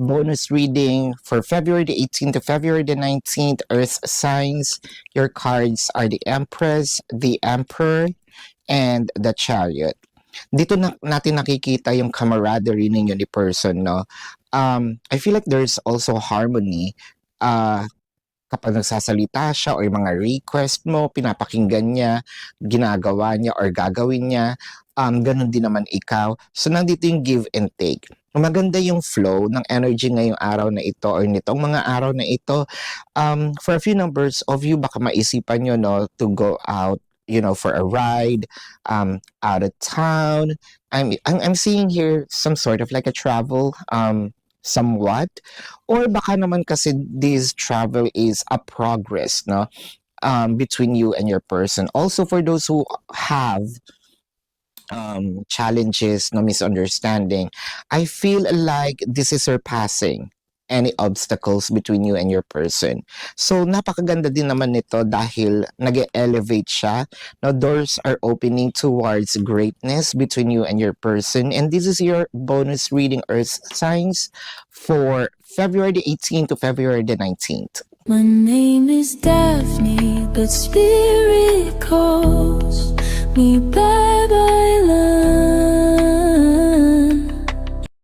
bonus reading for February the 18th to February the 19th, Earth signs. Your cards are the Empress, the Emperor, and the Chariot. Dito natin nakikita yung camaraderie ninyo ni person, no? I feel like there's also harmony. Kapag nagsasalita siya or yung mga request mo, pinapakinggan niya, ginagawa niya or gagawin niya, ganun din naman ikaw. So, nandito yung give and take. Maganda yung flow ng energy ngayong araw na ito or nitong mga araw na ito. For a few numbers of you, baka maisipan nyo, no, to go out, for a ride, out of town. I'm seeing here some sort of like a travel, somewhat, or baka naman kasi this travel is a progress, no, between you and your person. Also, for those who have challenges, no, misunderstanding, I feel like this is surpassing any obstacles between you and your person. So, napakaganda din naman nito dahil nag-elevate siya. Now, doors are opening towards greatness between you and your person. And this is your bonus reading, Earth signs, for February the 18th to February the 19th. My name is Daphne, but spirit calls me bye-bye love.